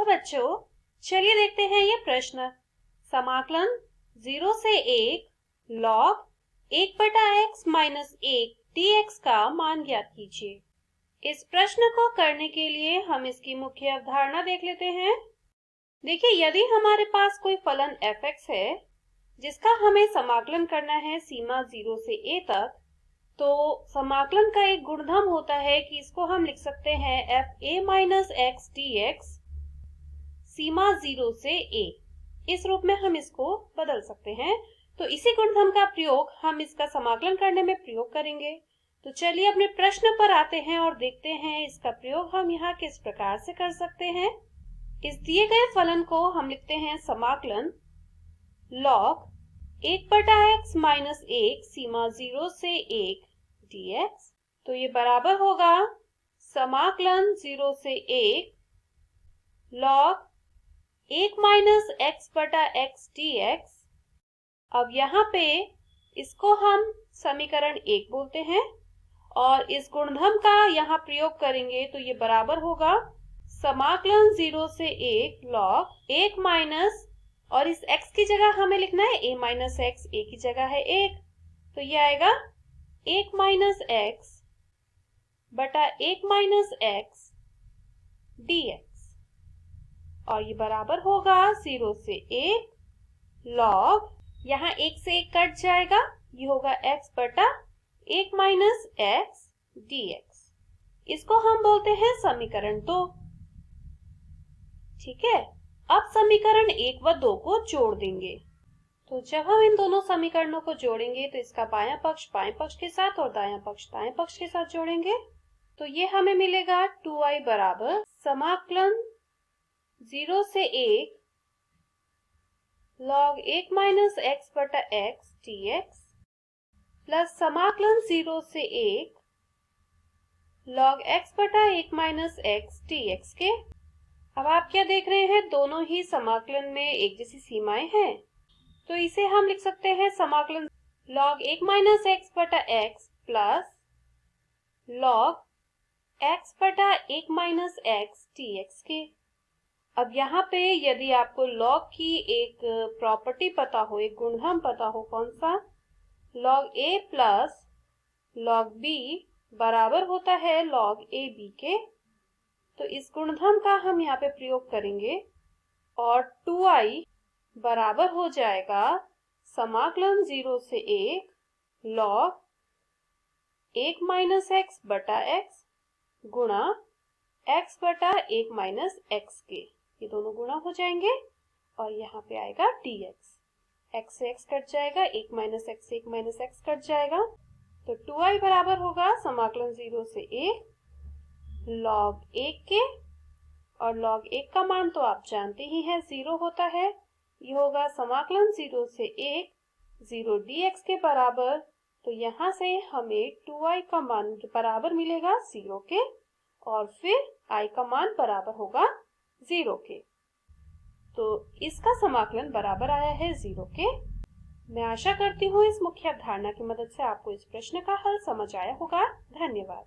तो बच्चों चलिए देखते हैं ये प्रश्न। समाकलन 0 से 1 log 1/x माइनस 1 dx का मान ज्ञात कीजिए। इस प्रश्न को करने के लिए हम इसकी मुख्य अवधारणा देख लेते हैं। देखिए, यदि हमारे पास कोई फलन fx है जिसका हमें समाकलन करना है सीमा 0 से a तक, तो समाकलन का एक गुणधर्म होता है कि इसको हम लिख सकते हैं fa माइनस x dx सीमा 0 से a। इस रूप में हम इसको बदल सकते हैं। तो इसी गुणधर्म का प्रयोग हम इसका समाकलन करने में प्रयोग करेंगे। तो चलिए अपने प्रश्न पर आते हैं और देखते हैं इसका प्रयोग हम यहाँ किस प्रकार से कर सकते हैं। इस दिए गए फलन को हम लिखते हैं समाकलन log 1/x माइनस 1 सीमा 0 से 1 dx। तो ये बराबर होगा समाकलन 0 से 1 log 1 माइनस x/x dx। अब यहाँ पे इसको हम समीकरण 1 बोलते हैं और इस गुणधर्म का यहाँ प्रयोग करेंगे तो ये बराबर होगा समाकलन 0 से 1 log 1 माइनस, और इस x की जगह हमें लिखना है a माइनस x, a की जगह है 1, तो ये आएगा 1 माइनस x बटा 1 माइनस x dx। और ये बराबर होगा 0 से 1 log, यहाँ 1 से 1 कट जाएगा, ये होगा x बटा 1 माइनस x dx। इसको हम बोलते हैं समीकरण 2। ठीक है, अब समीकरण 1 व 2 को जोड़ देंगे। तो जब हम इन दोनों समीकरणों को जोड़ेंगे तो इसका बायां पक्ष बाएं पक्ष के साथ और दायां पक्ष दाएं पक्ष के साथ जोड़ेंगे तो ये हमें मिलेगा 2i बराबर समाकलन 0 से 1 log 1 माइनस x बटा x dx प्लस समाकलन 0 से 1 log x बटा 1 माइनस x dx के। अब आप क्या देख रहे हैं, दोनों ही समाकलन में एक जैसी सीमाएं हैं, तो इसे हम लिख सकते हैं समाकलन log 1 माइनस x बटा x प्लस log x बटा 1 माइनस x dx के। अब यहाँ पे यदि आपको log की एक प्रॉपर्टी पता हो, एक गुणधर्म पता हो, कौन सा, log a plus log b बराबर होता है log a b के, तो इस गुणधर्म का हम यहाँ पे प्रयोग करेंगे और 2i बराबर हो जाएगा समाकलन 0 से 1 log 1 माइनस x बटा x गुणा x बटा 1 माइनस x के। ये दोनों गुणा हो जाएंगे और यहाँ पे आएगा dx, x से x कट जाएगा, 1 माइनस x से 1 माइनस x कट जाएगा, तो 2i बराबर होगा समाकलन 0 से 1 log 1 के, और log 1 का मान तो आप जानते ही हैं 0 होता है। ये होगा समाकलन 0 से 1 0 dx के बराबर। तो यहाँ से हमें 2i का मान बराबर मिलेगा 0 के और फिर i का मान बराबर होगा 0 के। तो इसका समाकलन बराबर आया है 0 के। मैं आशा करती हूँ इस मुख्य अवधारणा की मदद से आपको इस प्रश्न का हल समझ आया होगा। धन्यवाद।